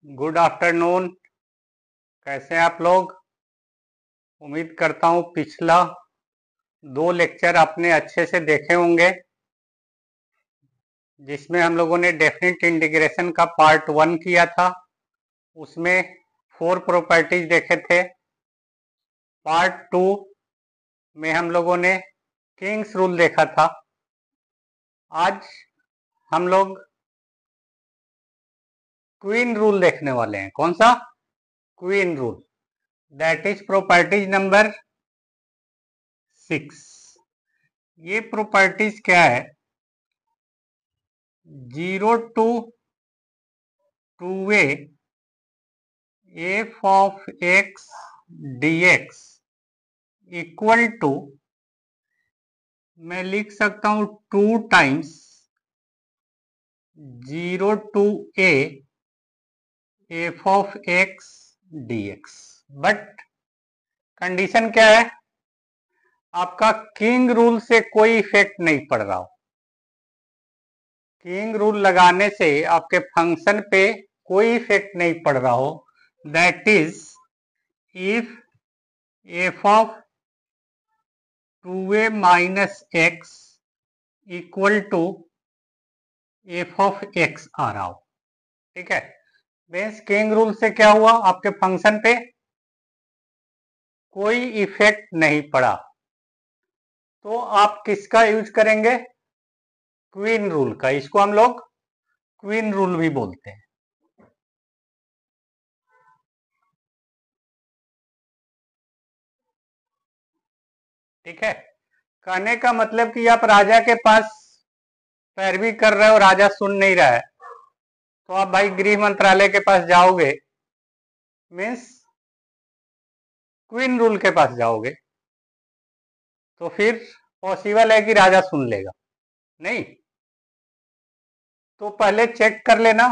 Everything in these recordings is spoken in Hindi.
Good afternoon. कैसे हैं आप लोग? उम्मीद करता हूँ पिछला 2 लेक्चर आपने अच्छे से देखे होंगे, जिसमें हम लोगों ने डेफिनेट इंटीग्रेशन का पार्ट 1 किया था। उसमें 4 प्रॉपर्टीज देखे थे। पार्ट 2 में हम लोगों ने किंग्स रूल देखा था। आज हम लोग क्वीन रूल देखने वाले हैं। कौन सा? Queen rule. That is properties number 6। ये प्रॉपर्टीज क्या है? 0 to 2a f of x dx equal to, मैं लिख सकता हूं 2 times 0 to a f of x dx। But condition क्या है? आपका किंग रूल से कोई इफेक्ट नहीं पड़ रहा हो। किंग रूल लगाने से आपके फंक्शन पे कोई इफेक्ट नहीं पड़ रहा हो। That is if f of 2a minus x equal to f of x आ रहा हो। ठीक है, बेस किंग रूल से क्या हुआ? आपके फंक्शन पे कोई इफेक्ट नहीं पड़ा। तो आप किसका यूज करेंगे? क्वीन रूल का। इसको हम लोग क्वीन रूल भी बोलते हैं। ठीक है, कहने का मतलब कि आप राजा के पास पैरवी कर रहे हो, राजा सुन नहीं रहा है, तो आप भाई गृह मंत्रालय के पास जाओगे, मीन्स क्वीन रूल के पास जाओगे, तो फिर पॉसिबल है कि राजा सुन लेगा? नहीं। तो पहले चेक कर लेना,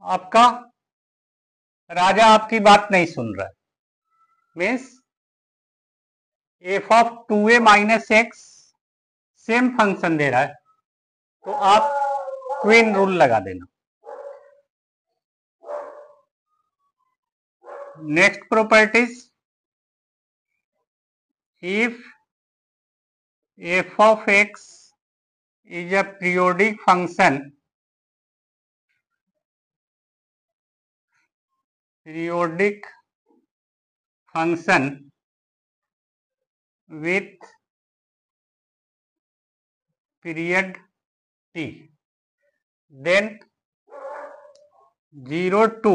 आपका राजा आपकी बात नहीं सुन रहा है, means F of 2a minus X same function दे रहा है, तो आप क्वीन रूल लगा देना। Next properties, if F of X is a periodic function, periodic function with period t, then 0 to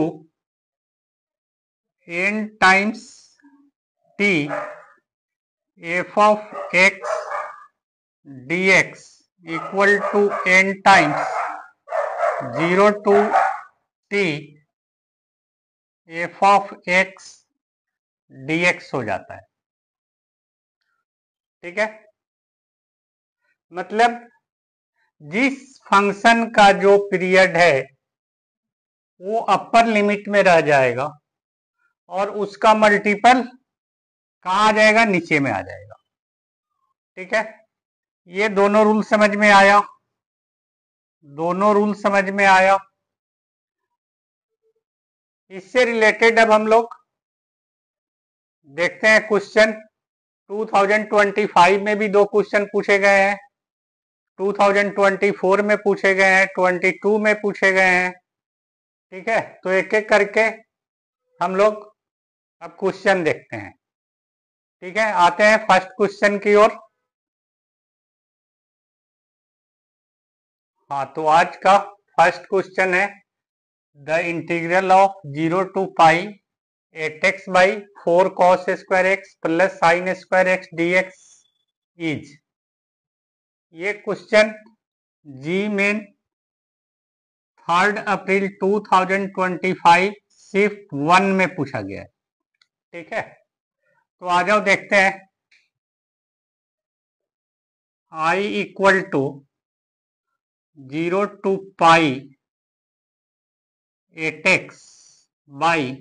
n times t f of x dx equal to n times 0 to t f of x dx हो जाता है। ठीक है, मतलब जिस फंक्शन का जो पीरियड है वो अपर लिमिट में रह जाएगा और उसका मल्टीपल कहाँ आ जाएगा? नीचे में आ जाएगा। ठीक है, ये दोनों रूल समझ में आया? दोनों रूल समझ में आया? इससे रिलेटेड अब हम लोग देखते हैं क्वेश्चन। 2025 में भी 2 क्वेश्चन पूछे गए हैं, 2024 में पूछे गए हैं, 22 में पूछे गए हैं। ठीक है, तो एक एक करके हम लोग अब क्वेश्चन देखते हैं। ठीक है, आते हैं फर्स्ट क्वेश्चन की ओर। हाँ, तो आज का फर्स्ट क्वेश्चन है, the integral of 0 to pi 8x by 4 cos square x plus sine square x dx is. ये क्वेश्चन जी मेन 3 अप्रैल 2025 शिफ्ट 1 में पूछा गया है। ठीक है, तो आ जाओ देखते हैं। I equal to 0 to pi 8x by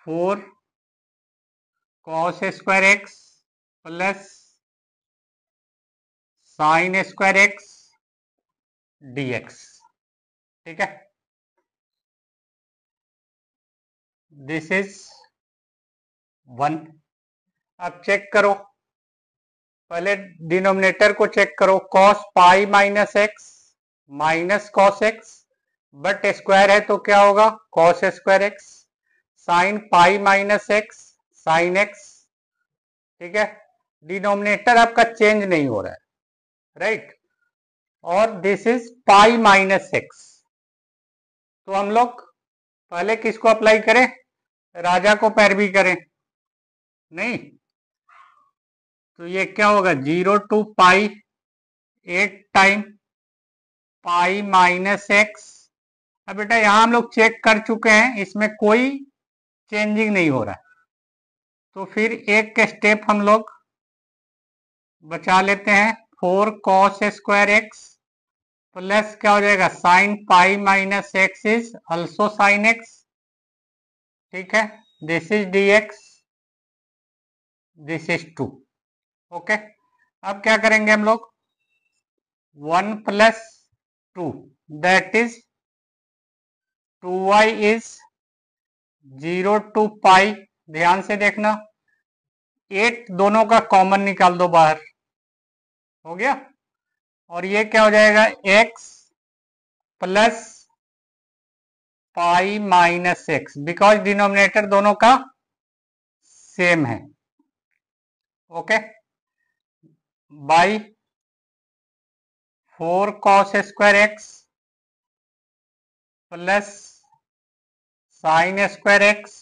4 cos square x plus sine square x dx। ठीक है, दिस इज 1। अब चेक करो, पहले डिनोमिनेटर को चेक करो, cos pi minus X minus cos x, but square है तो क्या होगा, cos square x, sign pi minus x sign X. ठीक है, डिनोमिनेटर आपका चेंज नहीं हो रहा है, राइट। और this is pi minus x. तो हम लोग पहले किसको अप्लाई करें, राजा को पैरवी करें, नहीं। तो ये क्या होगा, 0 to pi 8 time pi minus x. अब बेटा यहां हम लोग चेक कर चुके हैं, इसमें कोई चेंजिंग नहीं हो रहा है, तो फिर एक स्टेप हम लोग बचा लेते हैं, 4 कॉस स्क्वायर एक्स प्लस क्या हो जाएगा, sine pi minus x is also sine X. ठीक है, this is D X, this is 2। Okay, अब क्या करेंगे हम लोग, 1 plus 2 that is 2y is 0 to pi. ध्यान से देखना, 8 दोनों का कॉमन निकाल दो बाहर, हो गया। और ये क्या हो जाएगा, x plus pi minus x, because denominator दोनों का सेम है। Okay, by 4 cos square x plus sine square x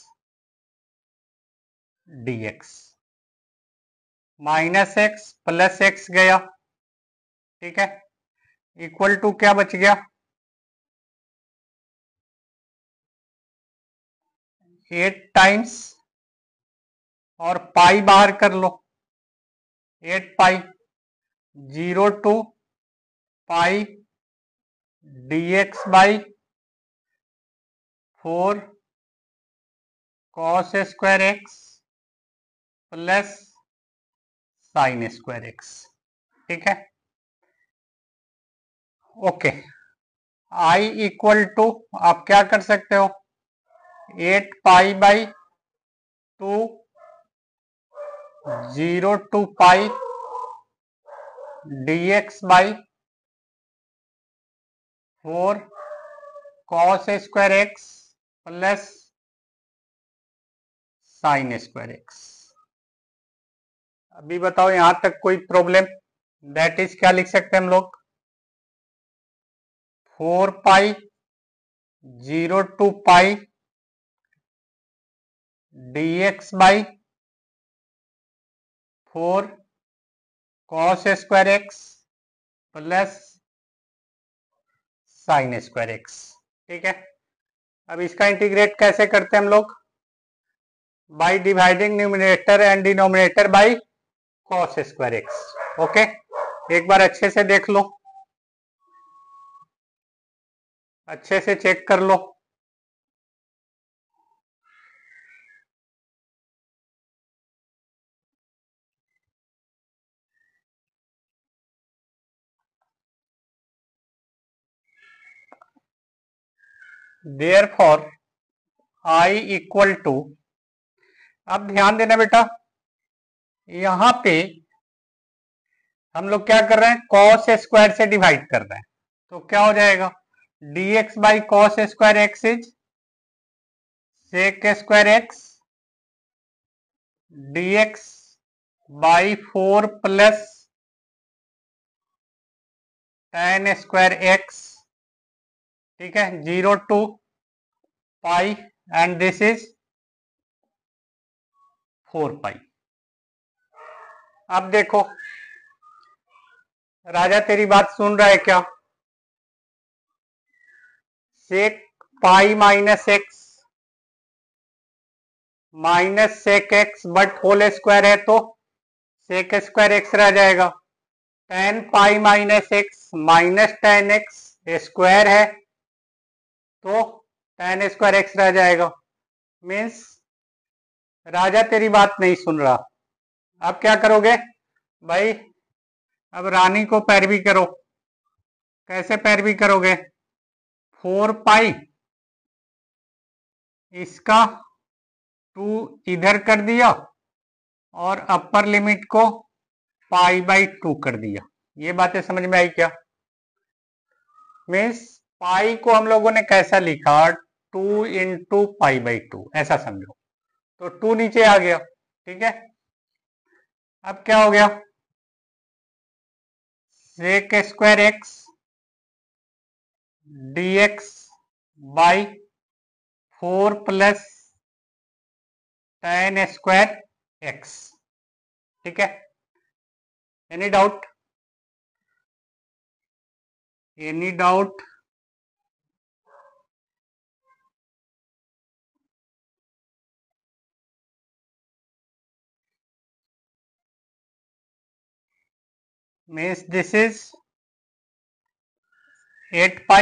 dx, minus x plus x गया, ठीक है, इक्वल टू क्या बच गया, 8 टाइम्स, और पाई बाहर कर लो, 8 pi 0 to pi dx by 4 cos square x plus sine square x. ठीक है, ओके। आई इक्वल टू, आप क्या कर सकते हो, 8 pi by 2 0 to pi dx by 4 cos square x plus sine square x. अभी बताओ यहां तक कोई प्रॉब्लम, दैट इज क्या लिख सकते हैं हम लोग, 4 pi 0 to pi dx by 4 cos square x plus sine square x. ठीक है, अब इसका इंटीग्रेट कैसे करते हैं हम लोग, by dividing numerator and denominator by cos square x. Okay, एक बार अच्छे से देख लो, अच्छे से चेक कर लो। Therefore I इक्वल टू, अब ध्यान देना बेटा, यहां पे हम लोग क्या कर रहे हैं, कॉस स्क्वायर से डिवाइड कर रहे हैं, तो क्या हो जाएगा, dx by cos square x is sec square x dx by 4 plus tan square x. ठीक है, 0 to pi and this is 4 pi. अब देखो, राजा तेरी बात सुन रहा है क्या, sec pi minus X minus sec X, but whole square है तो सेक स्क्वायर एक्स रह जाएगा, tan pi minus X minus tan X square है तो tan स्क्वायर एक्स रह जाएगा। मीन्स राजा तेरी बात नहीं सुन रहा। अब क्या करोगे भाई, अब रानी को पैरवी करो, कैसे पैरवी करोगे, 4 पाई इसका 2 इधर कर दिया और अपर लिमिट को π/2 कर दिया। ये बातें समझ में आई क्या? मीन्स पाई को हम लोगों ने कैसा लिखा, 2 × π/2 ऐसा समझो। तो 2 नीचे आ गया, ठीक है। अब क्या हो गया, sec² x dx by 4 + tan² x, ठीक है। Any doubt? Any doubt? Means this is 8π,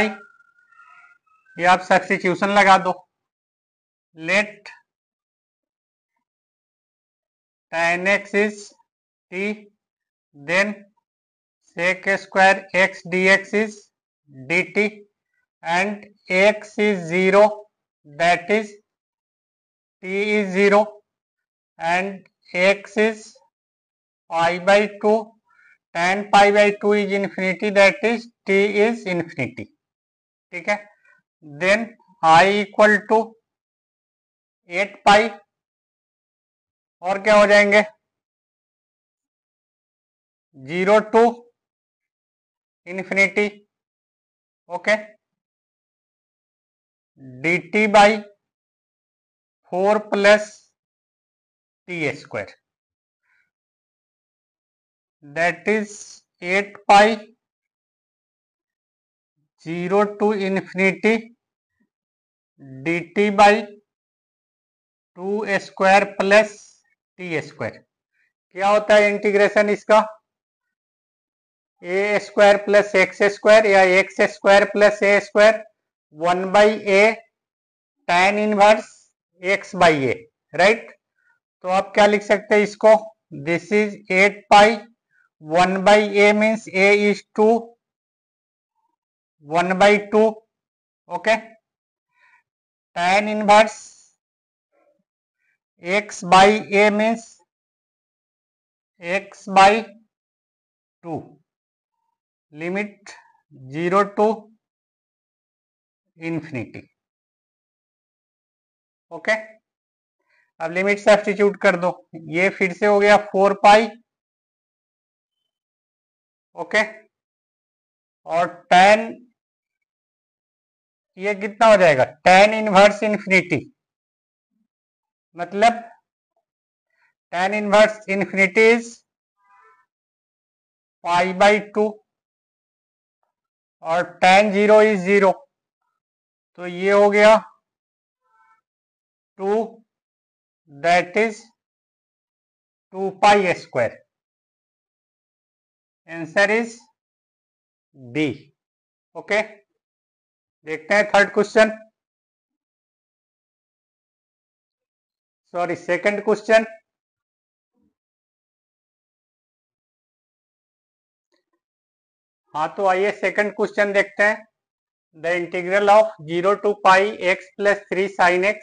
ये आप सब्स्टिट्यूशन लगा दो। Let tan x is t, then sec² x dx is dt, and x is 0, that is t is 0, and x is π/2, tan π/2 is infinity, that is t is infinity, ठीक है। देन i = 8π, और क्या हो जाएंगे, 0 to infinity, okay, dt/4 + t², that is 8π, 0 to infinity, dt/2² + t²। क्या होता है इंटीग्रेशन इसका, a² + x² या x² + a², 1/a tan inverse x/a, right. तो आप क्या लिख सकते हैं इसको, this is 8π, 1/a means a is to 1/2, okay. tan inverse x/a means x/2, limit 0 to infinity, okay. अब लिमिट सब्स्टिट्यूट कर दो, ये फिर से हो गया 4π, ओके, और tan, ये कितना हो जाएगा, tan इनवर्स इन्फिनिटी, मतलब tan इनवर्स इन्फिनिटी इज π/2, और tan 0 इज 0, तो ये हो गया 2, that is 2π²। Answer is B, okay. देखते हैं third question, sorry second question. हाँ, तो आइए सेकंड क्वेश्चन देखते हैं। The integral of 0 to πx + 3 sin x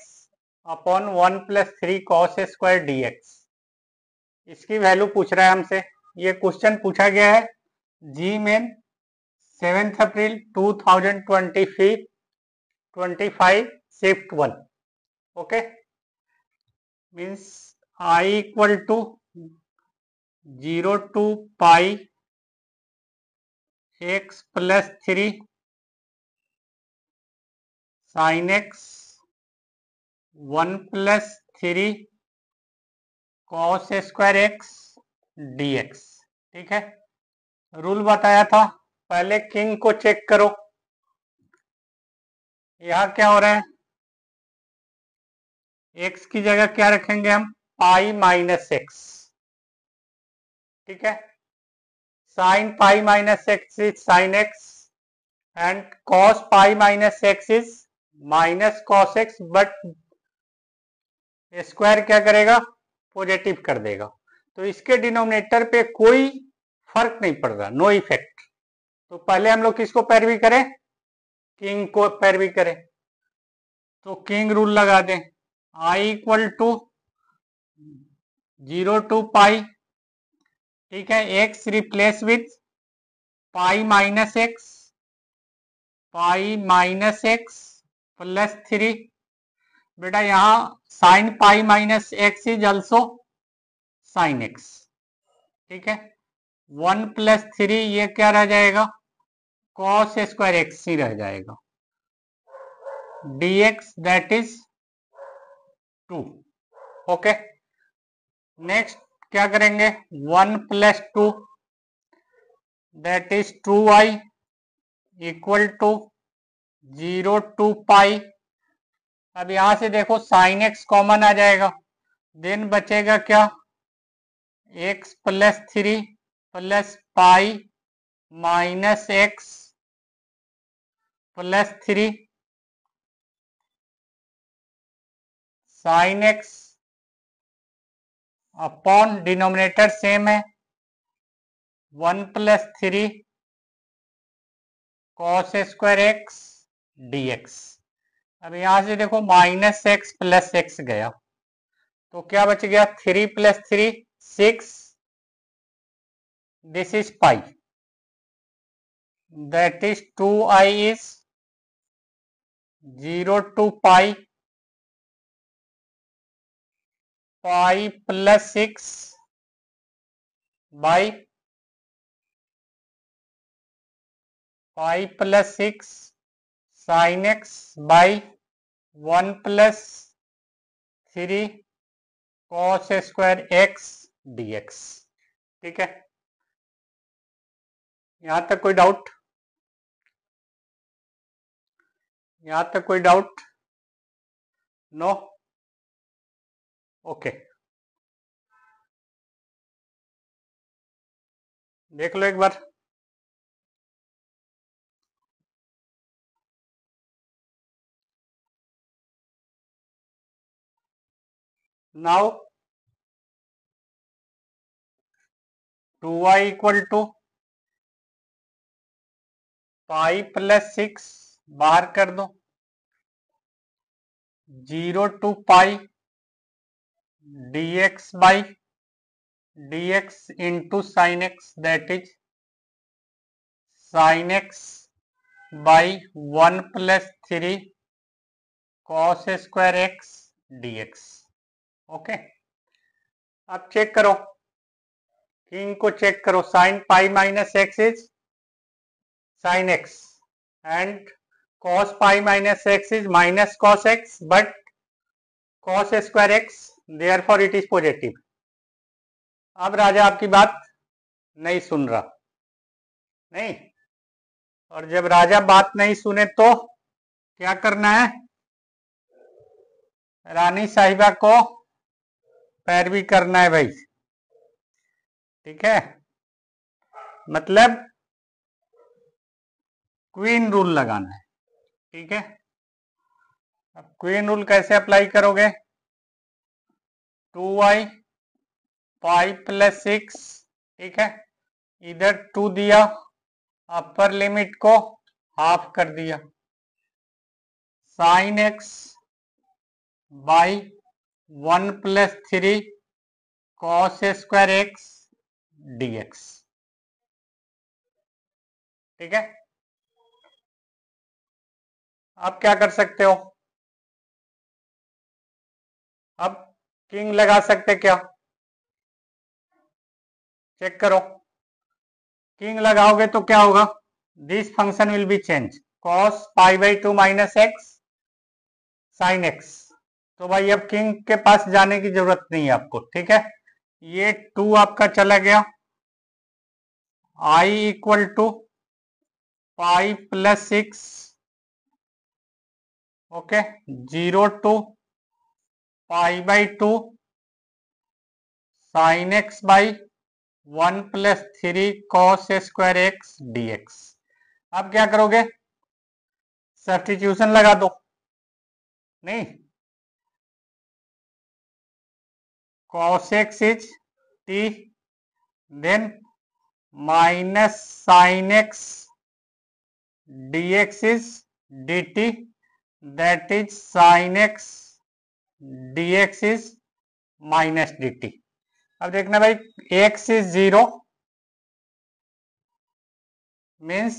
upon 1 + 3 cos² dx, इसकी वैल्यू पूछ रहा है हमसे। ये क्वेश्चन पूछा गया है JEE main 7 April 2025 shift 1, okay. Means i = 0 to πx + 3 sin x 1 + 3 cos² x dx, ठीक है। रूल बताया था, पहले किंग को चेक करो। यहां क्या हो रहा है, x की जगह क्या रखेंगे हम, π-x, ठीक है। sin π-x is sin x and cos π-x is minus cos x, but square क्या करेगा, पॉजिटिव कर देगा, तो इसके डिनोमिनेटर पे कोई फर्क नहीं पड़ रहा, नो इफेक्ट। तो पहले हम लोग किसको पैरवी करें, किंग को पैरवी करें, तो किंग रूल लगा दें। आई इक्वल टू 0 to पाई, ठीक है, x replace with pi minus x plus 3। बेटा यहाँ sign pi minus x is also sine X, ठीक है। 1 प्लस 3 ये क्या रह जाएगा, कॉस स्क्वायर एक्स ही रह जाएगा, dx that is 2। Okay, next क्या करेंगे, 1 plus 2 that is 2i equal to 0 to पाई। अब यहां से देखो साइन एक्स कॉमन आ जाएगा, देन बचेगा क्या, x plus 3 plus pi minus x plus 3 sine x upon denominator same है 1 plus 3 cos square x dx। अब यहां से देखो माइनस एक्स प्लस एक्स गया तो क्या बच गया, 3 plus 3 6, this is pi that is 2i is 0 to pi pi plus 6 by pi plus 6 sine x by 1 plus 3 cos square x dx। ठीक है, यहां तक कोई डाउट, यहां तक कोई डाउट, नो, ओके, देख लो एक बार। Now 2i equal to pi plus 6 बाहर कर दो, 0 to pi dx by dx into sine X that is sine x by 1 plus 3 cos square x dx। Okay, अब चेक करो, किंग को चेक करो, sine pi minus x is sine X and cos pi minus x is minus cos x but cos square x therefore it is positive। अब राजा आपकी बात नहीं सुन रहा, नहीं, और जब राजा बात नहीं सुने तो क्या करना है, रानी साहिबा को पैरवी करना है भाई, ठीक है, मतलब क्वीन रूल लगाना है, ठीक है। अब क्वीन रूल कैसे अप्लाई करोगे, 2i पाई प्लस 6, ठीक है, इधर 2 दिया, अपर लिमिट को हाफ कर दिया, sine x by 1 plus 3 cos square x dx। ठीक है, अब क्या कर सकते हो, अब किंग लगा सकते क्या, चेक करो, किंग लगाओगे तो क्या होगा, this function will be change, cos pi by 2 minus x sine x. तो भाई अब किंग के पास जाने की जरूरत नहीं है आपको, ठीक है, ये 2 आपका चला गया, i equal to pi plus 6, okay, 0 to pi by 2 sine x by 1 plus 3 cos square x dx। अब क्या करोगे, सब्स्टिट्यूशन लगा दो, नहीं, cos x is t then minus sin x dx is dt that is sin x dx is minus dt. अब देखना भाई, x is 0 means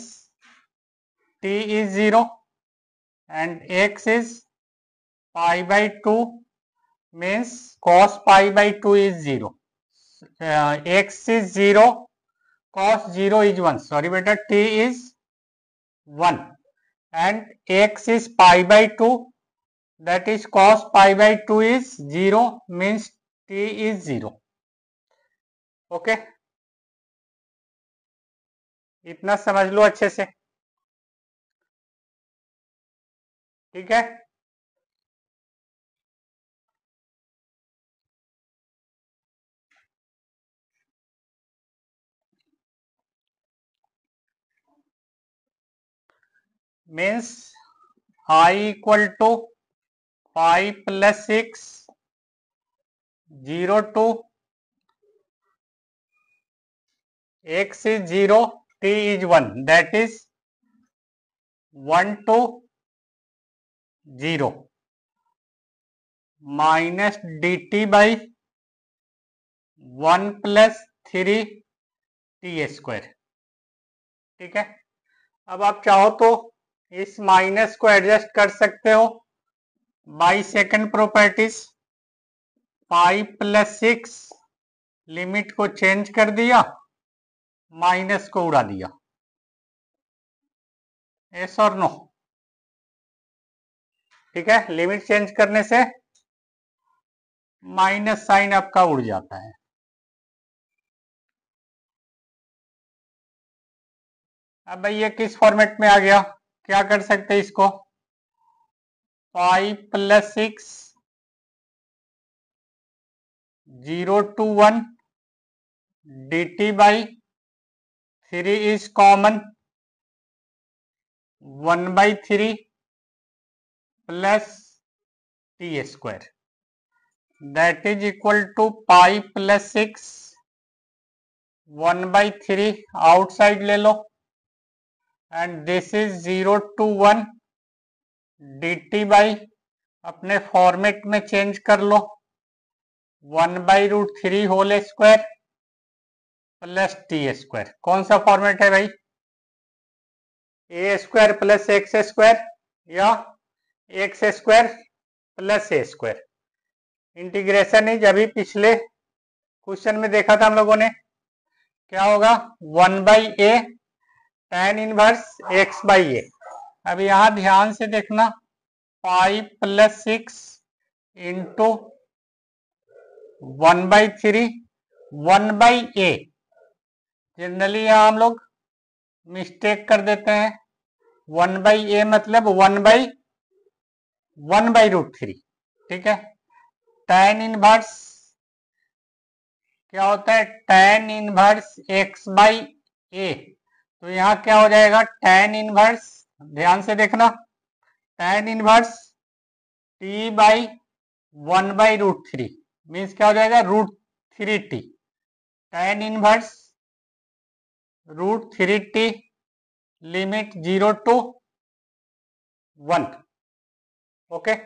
t is 0 and x is pi by 2 means cos pi by 2 is 0. X is 0, cos 0 is 1. Sorry beta, t is 1 and x is pi by 2, that is cos pi by 2 is 0 means t is 0. Okay, इतना समझ लो अच्छे से, ठीक है। Means I equal to 5 plus 6 0 to x is 0, t is 1, that is 1 to 0 minus dt by 1 plus 3 t square, ठीक है। अब आप चाहो तो इस माइनस को एडजस्ट कर सकते हो by second properties. 5 plus 6 limit को चेंज कर दिया, माइनस को उड़ा दिया, यस और नो, ठीक है। लिमिट चेंज करने से माइनस साइन आपका उड़ जाता है। अब भाई ये किस फॉर्मेट में आ गया, क्या कर सकते हैं इसको, 5 plus 6 0 to 1 dt by 3 is common 1 by 3 plus t square, that is equal to pi plus 6 1 by 3 outside ले लो and this is 0 to 1 dt by, अपने फॉर्मेट में चेंज कर लो, 1 by root 3 whole square plus T square. कौन सा फॉर्मेट है भाई, a square plus x square या x square plus a square. Integration is, अभी पिछले क्वेश्चन में देखा था हम लोगों ने, क्या होगा 1 by A tan inverse X by A. अब यहां ध्यान से देखना, 5 plus 6 into 1 by 3 1 by A. Generally यहां हम लोग मिस्टेक कर देते हैं, 1 बाई ए मतलब 1 बाई रूट 3, ठीक है। tan इनवर्स क्या होता है, tan इनवर्स x बाई ए, तो यहाँ क्या हो जाएगा tan इनवर्स, ध्यान से देखना, tan inverse t by 1 by root 3 means क्या हो जाएगा root 3t, tan inverse root 3t limit 0 to 1, okay,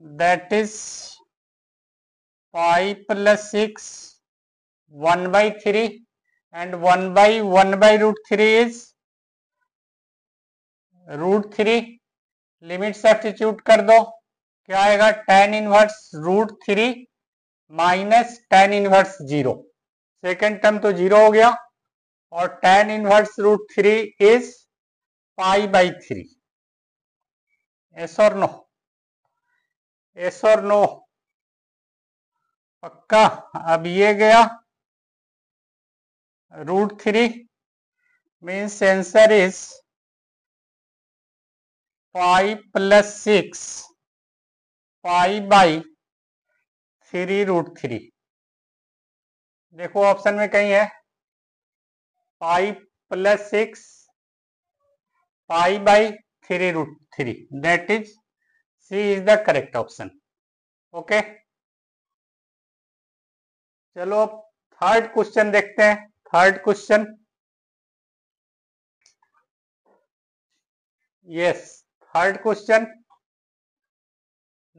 that is 5 plus 6 1 by 3 and 1 by root 3 is root 3, limit substitute कर दो, क्या आएगा tan inverse root 3 minus tan inverse 0, second term तो 0 हो गया और tan inverse root 3 is pi by 3, yes और नो, यस और नो, पक्का। अब ये गया root 3 means answer is 5 plus 6 pi by 3 root 3। देखो ऑप्शन में कहीं है 5 plus 6 pi by 3 root 3, that is C is the correct option, okay. चलो अब थर्ड क्वेश्चन देखते हैं। Third question, yes, third question,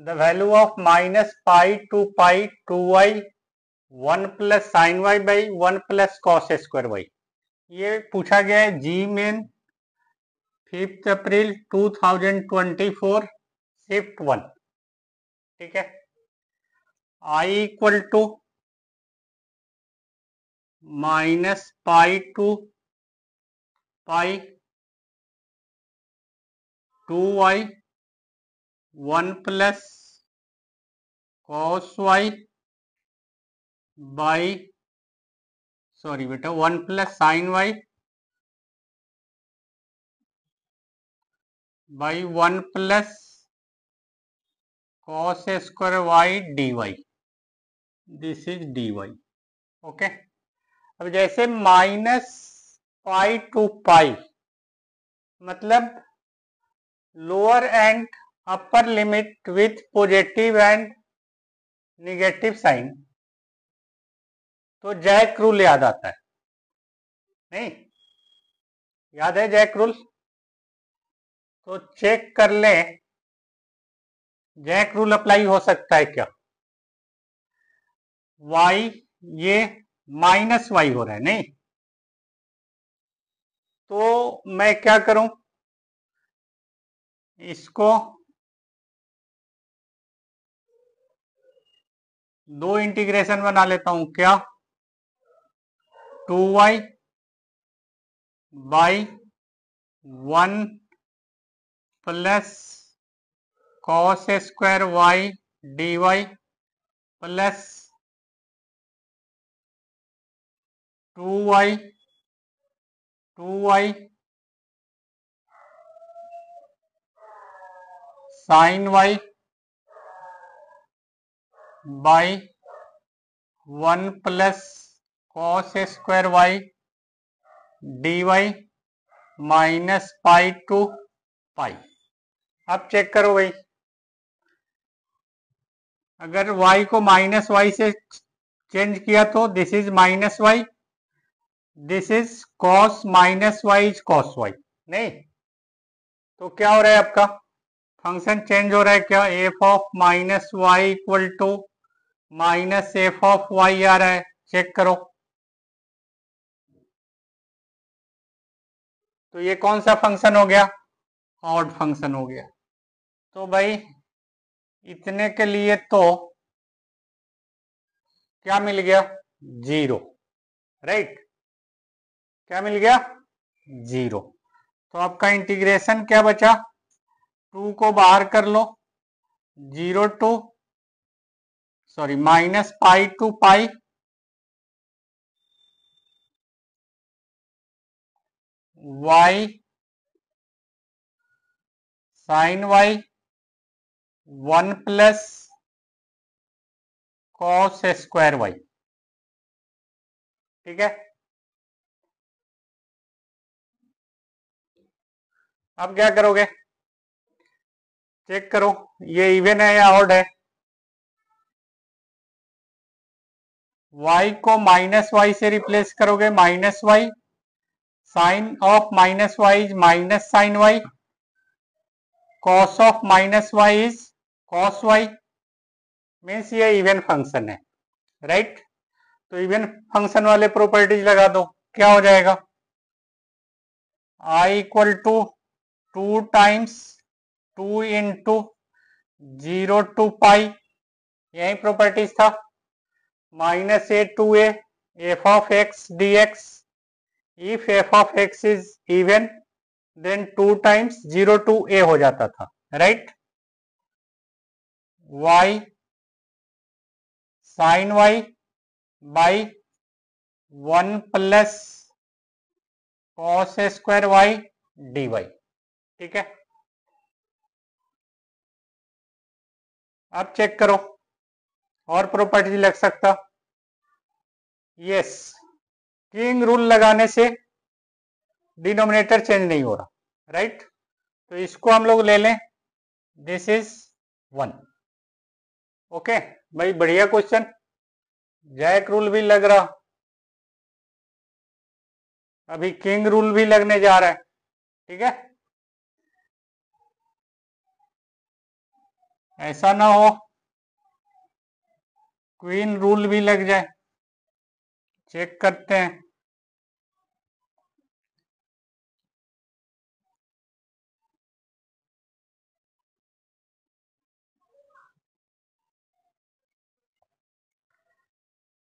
the value of minus pi to pi 2y 1 plus sine Y by 1 plus cos square y, ये पूछा गया है जी मेन 5 अप्रैल 2024 शिफ्ट 1। ठीक है, I equal to minus pi to pi 2y 1 plus cos Y by sorry बेटा 1 plus sine Y by 1 plus cos square Y D Y, this is D Y. Okay, अब जैसे माइनस पाई टू पाई मतलब lower and upper limit with positive and negative sign, तो जैक रूल याद आता है नहीं? याद है जैक रूल? तो चेक कर लें जैक रूल अप्लाई हो सकता है क्या? y ये माइनस वाई हो रहा है नहीं, तो मैं क्या करूं, इसको दो इंटीग्रेशन बना लेता हूं क्या, 2y by 1 plus cos square Y D Y plus 2y sine Y by 1 plus cos square Y D Y minus pi to pi. अब चेक करो भाई, अगर y को माइनस वाई से चेंज किया तो this is minus y, this is cos minus Y is cos y नहीं, तो क्या हो रहा है आपका फंक्शन चेंज हो रहा है क्या, F of minus Y equal to minus F of Y आ रहा है, चेक करो। तो ये कौन सा फंक्शन हो गया, ऑड फंक्शन हो गया। तो भाई इतने के लिए तो क्या मिल गया, जीरो, राइट? क्या मिल गया, जीरो। तो आपका इंटीग्रेशन क्या बचा, 2 को बाहर कर लो, 0 to sorry minus pi to pi y sine y 1 plus cos square y. ठीक है, अब क्या करोगे, चेक करो ये इवन है या ऑड है। y को माइनस वाई से रिप्लेस करोगे, minus Y sine of minus Y is minus sine Y, cos of minus Y is cos Y, means ये इवन फंक्शन है, राइट? तो इवन फंक्शन वाले प्रॉपर्टीज लगा दो, क्या हो जाएगा, i equal to 2 times 2 into 0 to pi, यही प्रॉपर्टीज था, minus A to A F of X D X, if F of X is even then 2 times 0 to a हो जाता था, right? y sine Y by 1 plus cos square Y D y. ठीक है, अब चेक करो और प्रॉपर्टी लग सकता, यस, किंग रूल लगाने से डिनोमिनेटर चेंज नहीं हो रहा, राइट? तो इसको हम लोग ले लें, दिस इज 1। ओके भाई, बढ़िया क्वेश्चन, जैक रूल भी लग रहा, अभी किंग रूल भी लगने जा रहा है। ठीक है, ऐसा ना हो क्वीन रूल भी लग जाए। चेक करते हैं।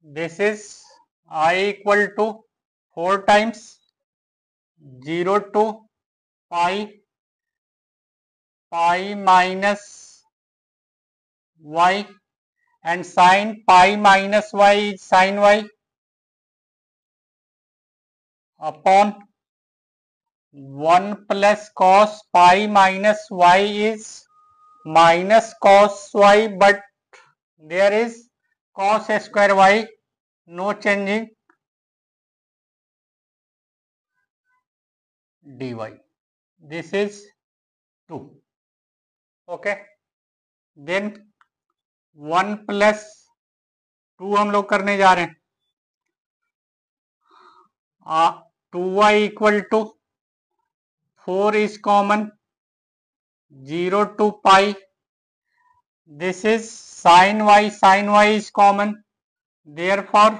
This is I equal to 4 times 0 to pi minus y and sin pi minus y is sin y upon 1 plus cos pi minus y is minus cos y, but there is cos square y, no changing dy. This is 2. Okay, then 1 plus 2 हम लोग करने जा रहे हैं। 2y equal to 4 is common 0 to pi. This is sin y is common, therefore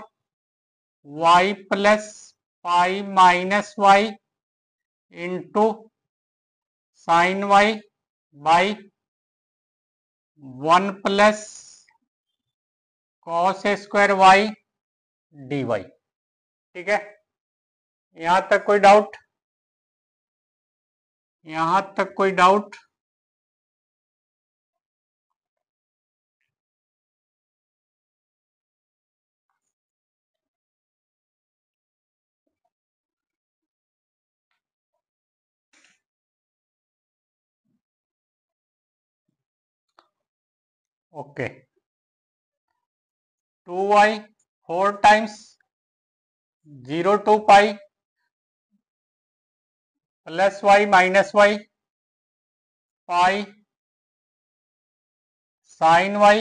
y plus pi minus y into sin y by 1 plus cos square y dy. ठीक है, यहां तक कोई डाउट? यहां तक कोई doubt? Okay, 2y 4 times 0 to pi plus y minus y pi sin y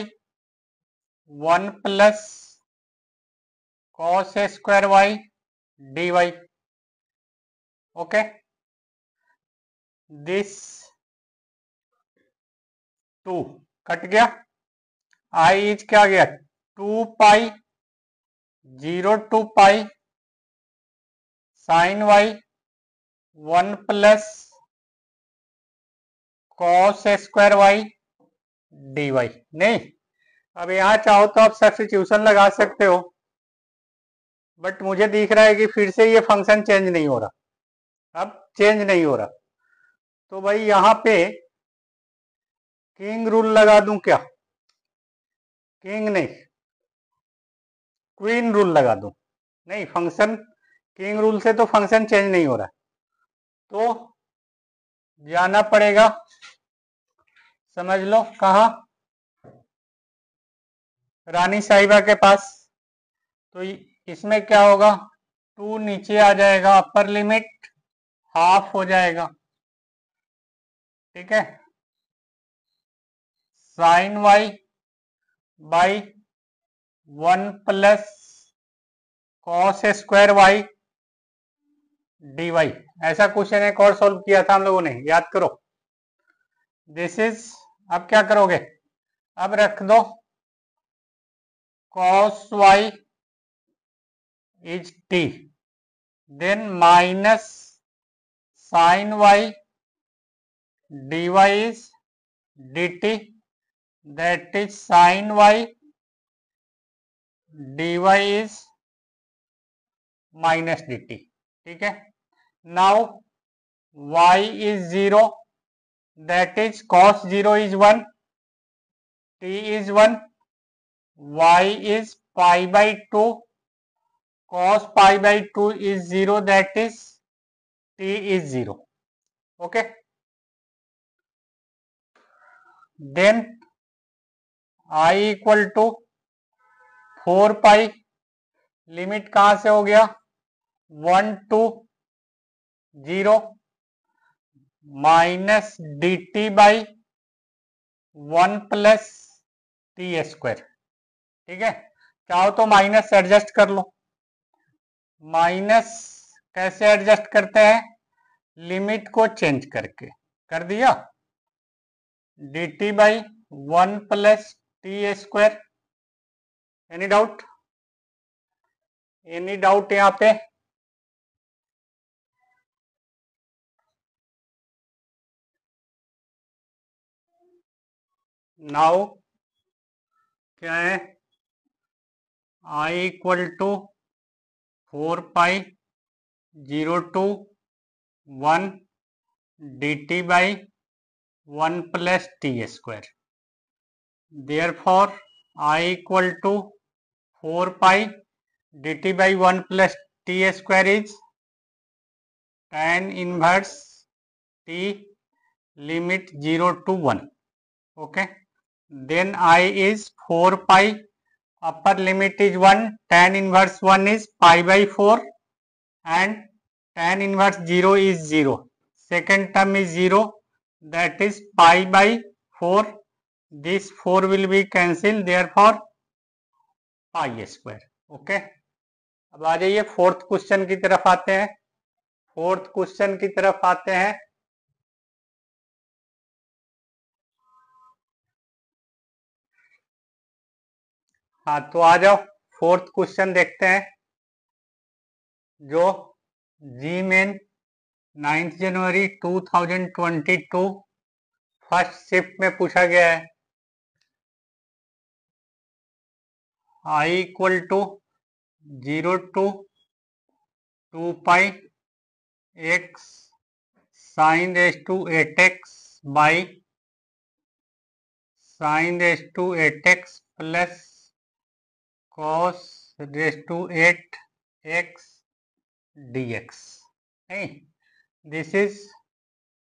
1 plus cos square y dy. Okay, this 2 cut गया। I इज क्या गया 2 पाई 0 to pi sin y 1 plus cos square y dy। नहीं, अब यहां चाहो तो आप सब्स्टिट्यूशन लगा सकते हो, बट मुझे दिख रहा है कि फिर से ये फंक्शन चेंज नहीं हो रहा, अब चेंज नहीं हो रहा, तो भाई यहां पे किंग रूल लगा दूं क्या? किंग नहीं, क्वीन रूल लगा दूं? नहीं, फंक्शन किंग रूल से तो फंक्शन चेंज नहीं हो रहा, तो जाना पड़ेगा, समझ लो कहा, रानी साहिबा के पास। तो इसमें क्या होगा, 2 नीचे आ जाएगा, अपर लिमिट हाफ हो जाएगा। ठीक है, sine Y by 1 plus cos square Y D y. ऐसा क्वेश्चन एक और सॉल्व किया था हम लोगों ने, याद करो। दिस इज, अब क्या करोगे, अब रख दो cos y is t, then minus sine y D y is d t, that is sine y D y is minus d t. ठीक है, now y is 0, that is cos 0 is 1, t is 1, y is pi by 2, cos pi by 2 is 0, that is t is 0. Okay, then I equal to 4 pi, limit कहां से हो गया 1 to 0 minus d T by 1 plus T square. ठीक है, चाहो तो माइनस एडजस्ट कर लो। माइनस कैसे एडजस्ट करते हैं, लिमिट को चेंज करके, कर दिया, D T by 1 plus T square. Any doubt? Any doubt यहाँ पे? नाउ क्या है? I equal to 4 pi 0 to 1 dt by 1 plus T square. Therefore I equal to 4 pi dt by 1 plus t square is tan inverse t limit 0 to 1. Okay, then I is 4 pi, upper limit is 1, tan inverse 1 is pi by 4 and tan inverse 0 is 0. Second term is 0, that is pi by 4. This 4 will be cancelled, therefore pi square. Okay, अब आ जाइए फोर्थ क्वेश्चन की तरफ आते हैं। फोर्थ क्वेश्चन की तरफ आते हैं। हाँ तो आ जाओ, फोर्थ क्वेश्चन देखते हैं जो जी मेन 9 जनवरी 2022 फर्स्ट शिफ्ट में पूछा गया है। I equal to 0 to 2 pi X sine raise to 8x by sine raise to 8x plus cos raise to 8x dx। नहीं, दिस इज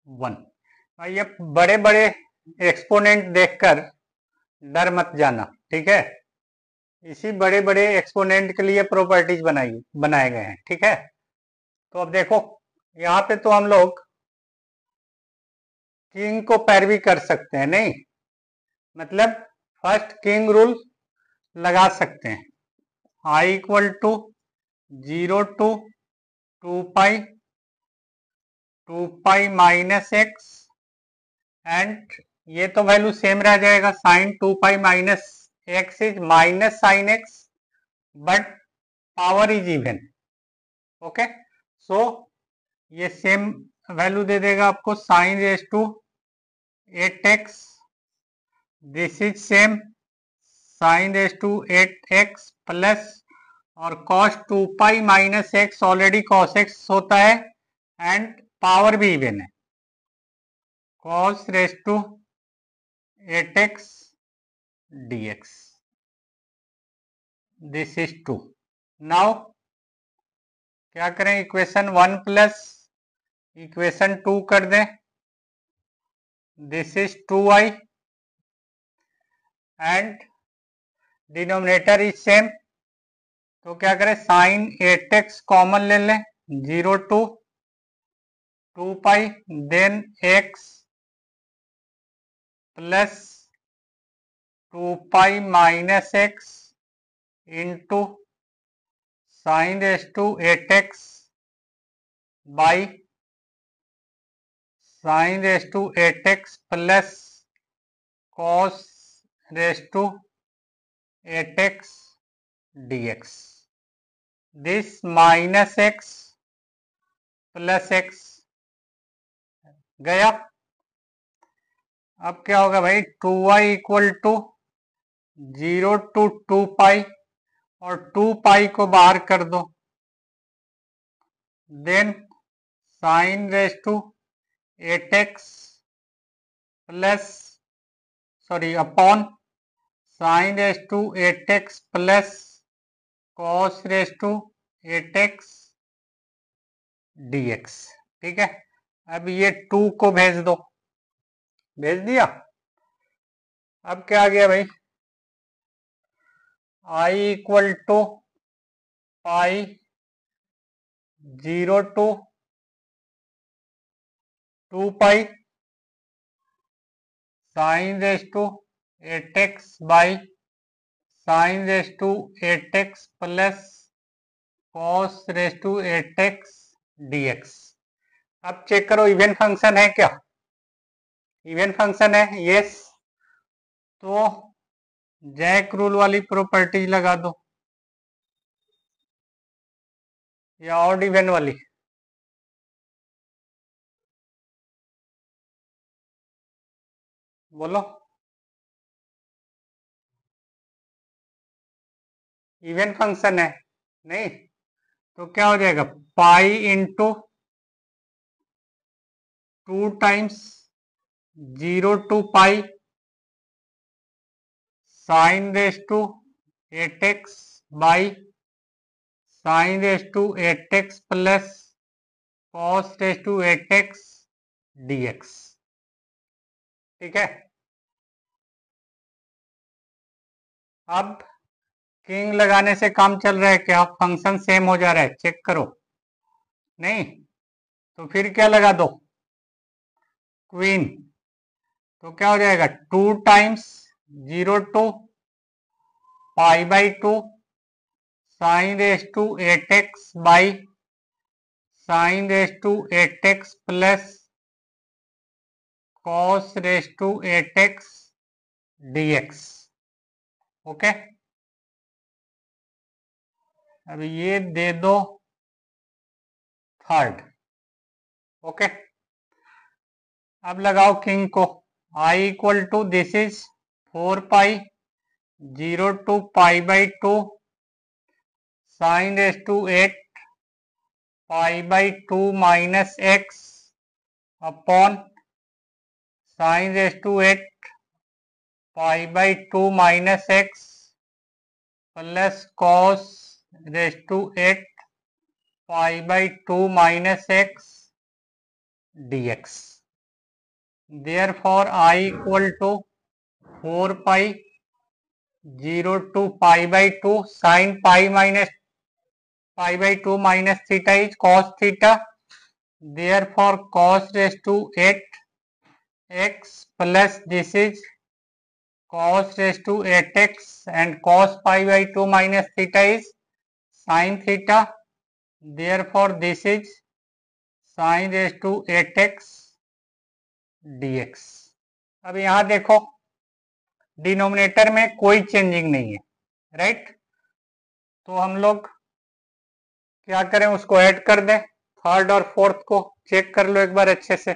1। ये बड़े बड़े एक्सपोनेंट देखकर डर मत जाना, ठीक है। इसी बड़े बड़े एक्सपोनेंट के लिए प्रॉपर्टीज बनाए गए हैं, ठीक है। तो अब देखो यहाँ पे तो हम लोग किंग को पैरवी कर सकते हैं, नहीं मतलब फर्स्ट किंग रूल लगा सकते हैं। I equal to 0 to 2 pi minus X and ये तो वैल्यू सेम रह जाएगा, sine 2 pi minus x is minus sine X but power is even. Okay, so ये सेम वैल्यू दे देगा आपको sine raise to 8x, this is same sine raise to 8x plus और cos 2 pi minus X already cos x होता है एंड पावर भी इवन है, cos race to 8x dx। This is 2। Now क्या करें, इक्वेशन 1 प्लस इक्वेशन 2 कर दें। This is 2i and denominator is same, तो क्या करें साइन 8x कॉमन ले लें, 0 to 2 pi then x plus 2 pi minus x into sine raise to 8x by sine raise to 8x plus cos raise to 8x dx। This minus x plus x गया। अब क्या होगा भाई, 2y इक्वल टू 0 टू 2 पाई और 2 पाई को बाहर कर दो, then sine raise to 8x plus sorry upon sine raise to 8x plus cos raise to 8x dx। ठीक है, अब ये 2 को भेज दो, भेज दिया। अब क्या आ गया भाई, I equal to pi 0 to 2 pi sine raise to 8x by sine raise to 8x plus cos raise to 8x dx। अब चेक करो इवन फंक्शन है क्या, इवन फंक्शन है, यस। तो जैक रूल वाली प्रॉपर्टीज लगा दो या ऑड इवन वाली। बोलो। इवन फंक्शन है नहीं, तो क्या हो जाएगा, pi into 2 times 0 to pi sine raise to 8x by sine raise to 8x plus cos raise to 8x dx। ठीक है। अब किंग लगाने से काम चल रहा है क्या, फंक्शन सेम हो जा रहा है, चेक करो। नहीं तो फिर क्या लगा दो, क्वीन। तो क्या हो जाएगा, 2 times 0 to pi by 2 sine raise to 8x by sine raise to 8x plus cos raise to 8x dx। Okay, अब ये दे दो थर्ड। ओके, अब लगाओ किंग को, i equal to this is 4 pi 0 to pi by 2 sine raise to 8 pi by 2 minus x upon sine raise to 8 pi by 2 minus x plus cos raise to 8 pi by 2 minus x dx। Therefore I equal to 4 pi 0 to pi by 2 sin pi minus pi by 2 minus theta is cos theta. Therefore cos raised to 8 x plus this is cos raised to 8x and cos pi by 2 minus theta is sin theta. Therefore this is sin raised to 8x dx। अब यहां देखो डिनोमिनेटर में कोई चेंजिंग नहीं है, राइट। तो हम लोग क्या करें, उसको ऐड कर दें, थर्ड और फोर्थ को चेक कर लो एक बार अच्छे से।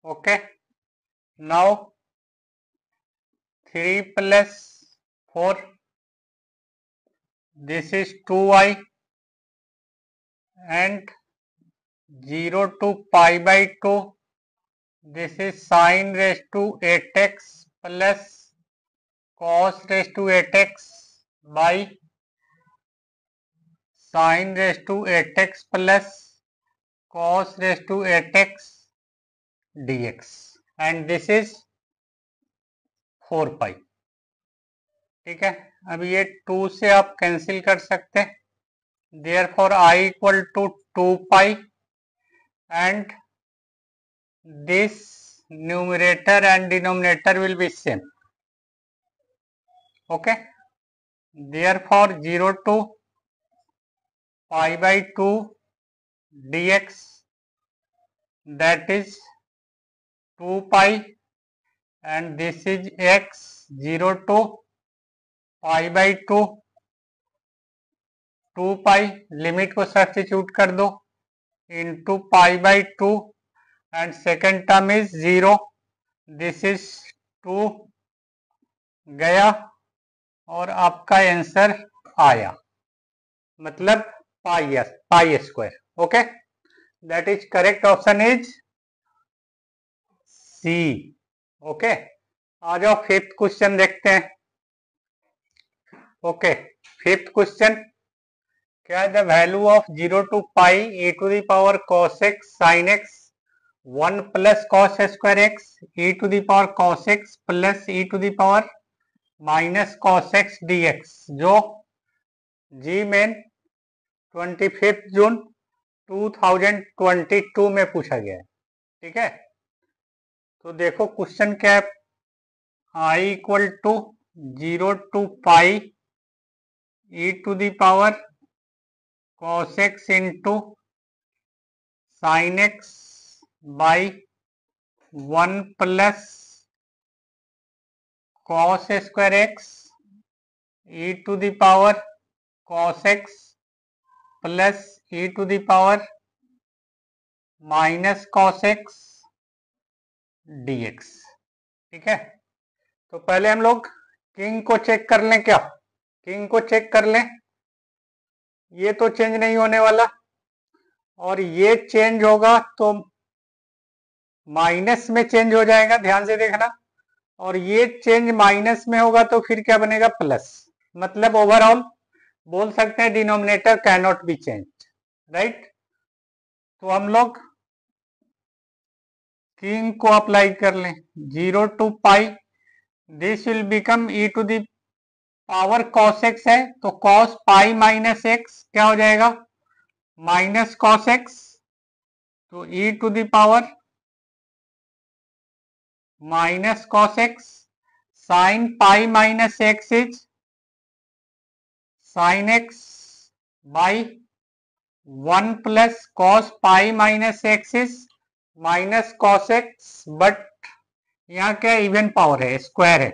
Okay, now 3 plus 4 this is 2y and 0 to pi by 2 this is sin raised to 8x plus cos raised to 8x by sin raised to 8x plus cos raised to 8x dx and this is 4 pi। ठीक है, अब ये 2 से आप कैंसिल कर सकते हैं, therefore I equal to 2 pi and this numerator and denominator will be same। okay, therefore 0 to pi by 2 dx that is 2 pi and this is x 0 to pi by 2 2 pi limit को सब्स्टिट्यूट कर दो into pi by 2 and second term is 0 this is 2 गया और आपका आंसर आया, मतलब pi square. Okay, that is correct, option is C. Okay, आ जाओ फिफ्थ क्वेश्चन देखते हैं। ओके, फिफ्थ क्वेश्चन क्या है, the value of 0 to pi e to the power cos x sin x 1 plus cos square x e to the power cos x plus e to the power minus cos x dx, जो जी मेन 25 जून 2022 में पूछा गया है। ठीक है, तो देखो क्वेश्चन क्या है, I equal to 0 to pi e to the power cos x into sine x by 1 plus cos square x e to the power cos x plus e to the power minus cos x dx। ठीक है, तो पहले हम लोग किंग को चेक कर लें, क्या किंग को चेक कर लें। ये तो चेंज नहीं होने वाला, और ये चेंज होगा तो माइनस में चेंज हो जाएगा, ध्यान से देखना, और ये चेंज माइनस में होगा तो फिर क्या बनेगा, प्लस। मतलब ओवरऑल बोल सकते हैं denominator can not be change, right. तो हम लोग किंग को अप्लाई कर लें, 0 to pi, this will become e to the power cos x है, तो cos पाई माइनस एक्स क्या हो जाएगा, माइनस cos x, तो e to the power minus cos x, sine pi minus x is sine x by 1 plus cos pi minus x is minus cos x, but यहाँ क्या इवन पावर है, स्क्वायर है,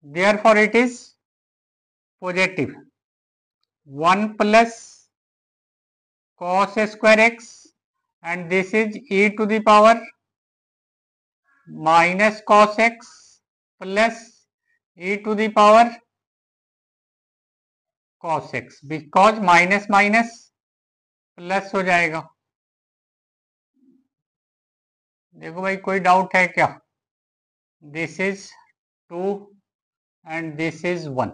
therefore it is positive. 1 plus cos square x and this is e to the power minus cos x plus e to the power cos x, because minus minus plus हो जाएगा। देखो भाई कोई डाउट है क्या, this is 2 and this is 1,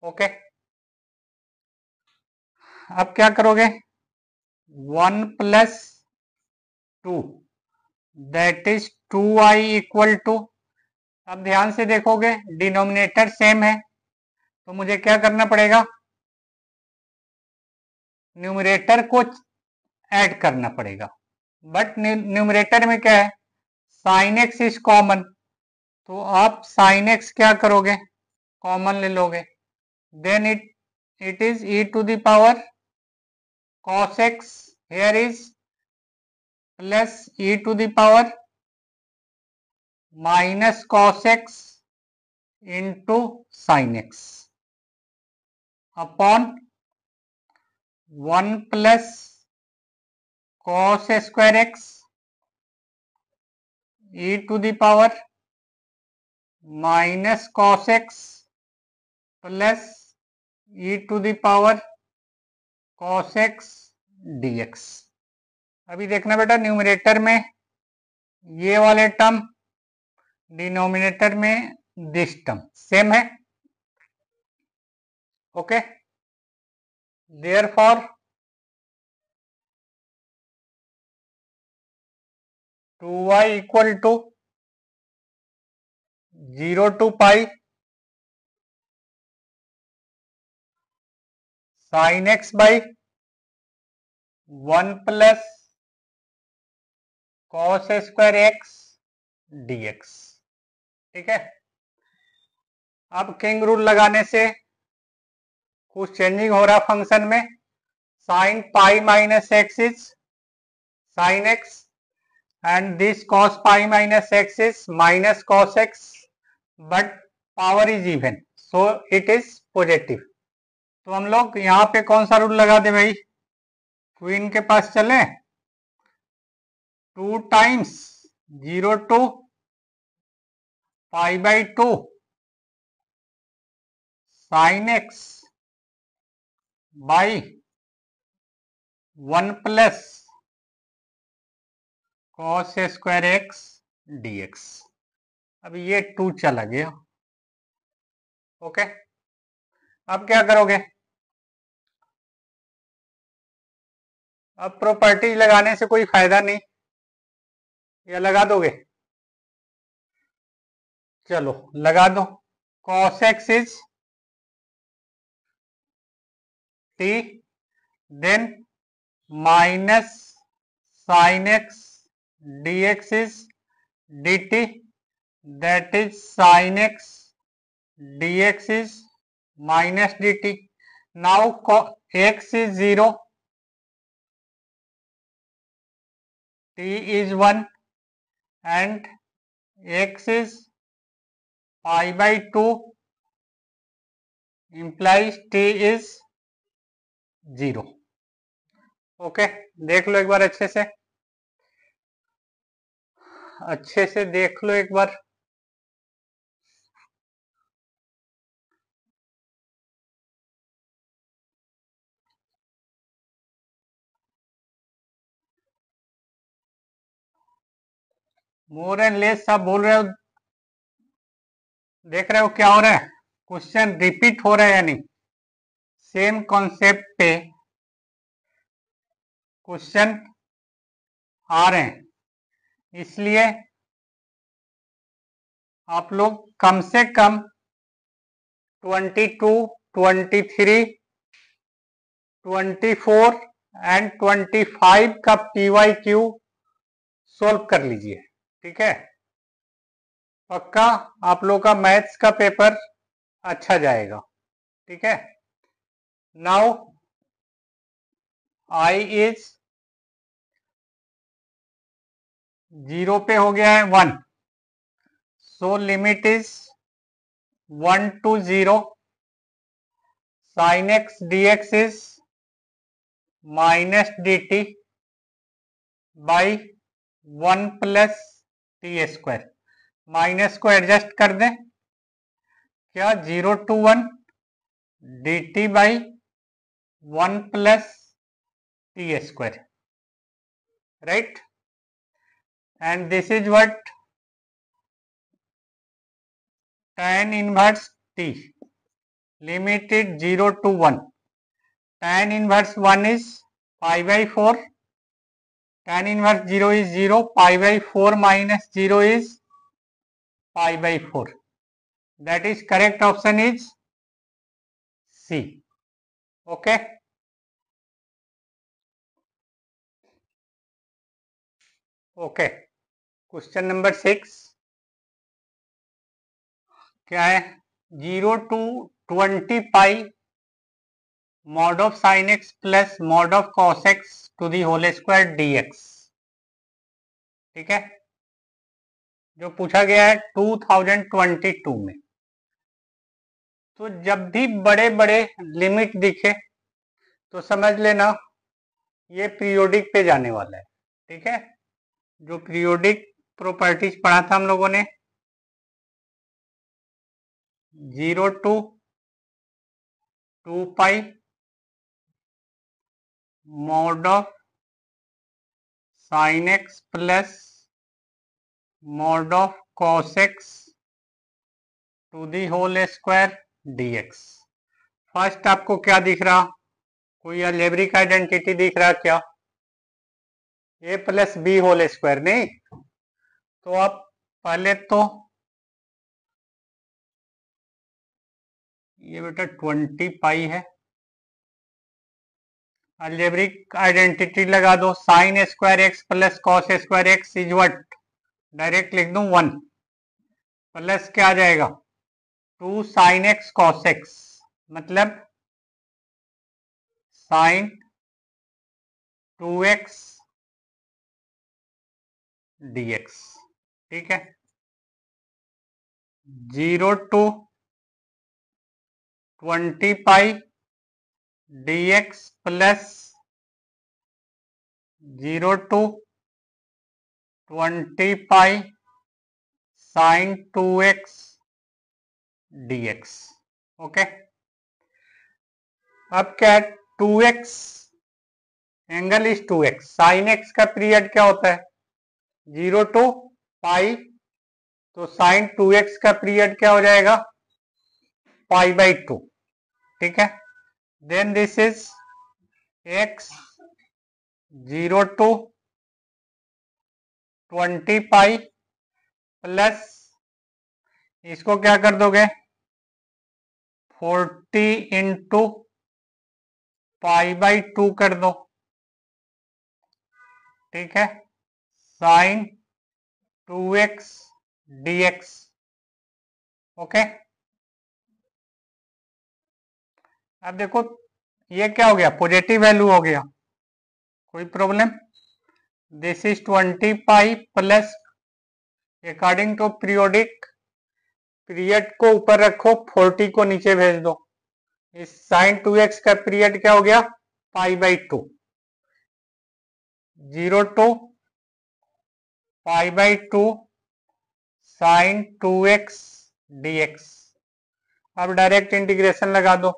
okay. अब क्या करोगे, 1 plus 2 that is 2i equal to, अब ध्यान से देखोगे डिनोमिनेटर सेम है, तो मुझे क्या करना पड़ेगा, न्यूमरेटर को ऐड करना पड़ेगा, बट न्यूमरेटर में क्या है, साइन एक्स इज कॉमन, तो आप साइन एक्स क्या करोगे, कॉमन ले लोगे, then it is e to the power cos x, here is plus e to the power minus cos x into sin x upon 1 plus cos square x e to the power minus cos x plus e to the power cos x dx। अभी देखना बेटा, न्यूमरेटर में ये वाले टर्म, डिनोमिनेटर में दिस टर्म सेम है, okay. Therefore 2y equal to 0 to pi sine x by 1 plus cos square x dx। ठीक है, अब किंग रूल लगाने से कुछ चेंजिंग हो रहा फंक्शन में, sign pi minus x is sine X and this cos pi minus x is minus cos x, but power is even, so it is positive. तो हम लोग यहाँ पे कौन सा रूल लगा दे भाई, क्वीन के पास चले, 2 times 0 to pi by 2 sine x by 1 plus cos square x dx। अब ये 2 चला गया, ओके। अब क्या करोगे, अब प्रॉपर्टी लगाने से कोई फायदा नहीं, या लगा दोगे, चलो लगा दो, cos x is t, then minus sine x dx is dt, that is sin x dx is minus dt. Now x is 0, t is 1 and x is pi by 2 implies t is 0. Okay, देख लो एक बार अच्छे से देख लो एक बार. मोर एंड लेस सब बोल रहे हो, देख रहे हो क्या हो रहा है, क्वेश्चन रिपीट हो रहा है या नहीं. सेम कॉन्सेप्ट पे क्वेश्चन आ रहे हैं, इसलिए आप लोग कम से कम 22, 23, 24 एंड 25 का PYQ सोल्व कर लीजिए. ठीक है, पक्का आप लोग का मैथ्स का पेपर अच्छा जाएगा. ठीक है, नाउ I इज 0 पे हो गया है 1, so limit is 1 to 0, sin x dx is minus dt by 1 plus t square. Minus को एडजस्ट कर दें क्या, 0 to 1 dt by 1 plus t square, right? And this is what tan inverse t, limited 0 to 1. Tan inverse 1 is pi by 4, tan inverse 0 is 0, pi by 4 minus 0 is pi by 4. That is correct option is C. Okay. Okay. Question number 6 क्या है, 0 to 20 pi mod of sin x plus mod of cos x to the whole square dx. ठीक है, जो पूछा गया है 2022 में. तो जब भी बड़े बड़े लिमिट दिखे तो समझ लेना ये पीरियोडिक पे जाने वाला है. ठीक है, जो पीरियोडिक प्रॉपर्टीज पढ़ा था हम लोगों ने, 0 to 2 pi mod of sin x plus mod of cos x to the whole square dx. First आपको क्या दिख रहा, कोई अलजेब्रिक आइडेंटिटी दिख रहा क्या, a plus B whole square, नहीं तो आप पहले तो ये बेटा 20 पाई है, अलजेब्रिक आइडेंटिटी लगा दो, sine square x plus cos square x is what, direct लिख दूं 1, प्लस क्या आ जाएगा 2 साइन एक्स कॉस एक्स, मतलब साइन 2x dx. ठीक है, 0 to 20 pi dx plus 0 to 20 pi sine 2x dx. Okay, अब क्या है, 2x angle is 2x, sine x का पीरियड क्या होता है 0 to पाई, तो साइन 2x का पीरियड क्या हो जाएगा पाई बाई 2. ठीक है, then this is x 0 to 20 pi plus इसको क्या कर दोगे 40 इंटू पाई बाई 2 कर दो. ठीक है, साइन 2x dx। ओके, अब देखो ये क्या हो गया, पॉजिटिव वैल्यू हो गया, कोई problem. This is 20 pi plus, according to periodic, period को ऊपर रखो, 40 को नीचे भेज दो। इस साइन 2x का पीरियड क्या हो गया, pi by 2, 0 to pi by 2 sine 2x dx। अब डायरेक्ट इंटीग्रेशन लगा दो,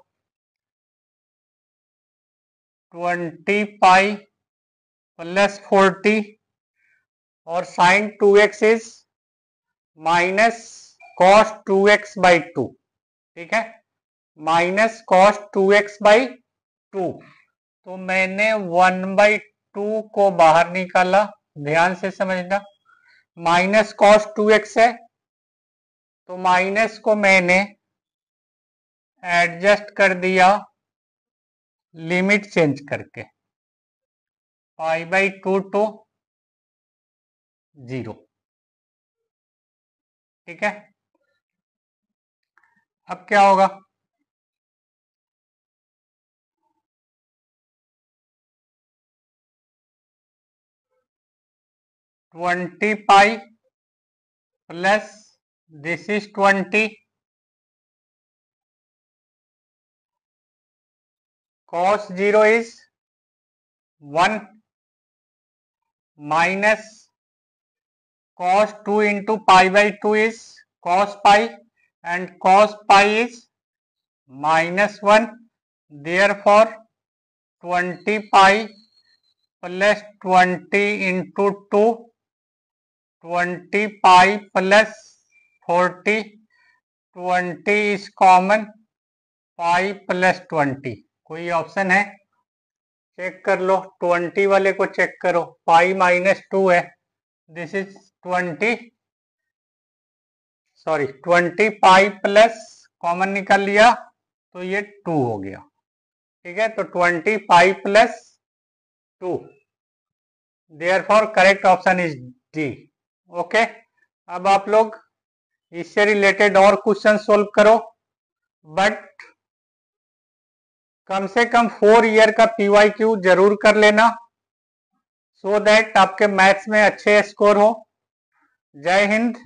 20 पाई प्लस 40 और sine 2x is minus cos 2x by 2, ठीक है, माइनस कॉस 2x बाई 2। तो मैंने 1/2 को बाहर निकाला, ध्यान से समझना, माइनस कॉस 2x है तो माइनस को मैंने एडजस्ट कर दिया लिमिट चेंज करके, पाई बाई 2 टू 0, ठीक है। अब क्या होगा, twenty pi plus this is 20 cos 0 is 1 minus cos 2 into pi by 2 is cos pi and cos pi is minus 1, therefore 20 pi plus 20 into 2, 20 pi plus 40, 20 is common, pi plus 20। कोई ऑप्शन है, चेक कर लो, 20 वाले को चेक करो, पाई माइनस 2 है, this is 20 pi plus common निकाल लिया तो ये 2 हो गया, ठीक है। तो 20 pi plus 2, therefore correct option is D. Okay, अब आप लोग इससे रिलेटेड और क्वेश्चन सोल्व करो, बट कम से कम 4 ईयर का PYQ जरूर कर लेना, सो दैट आपके मैथ्स में अच्छे स्कोर हो। जय हिंद।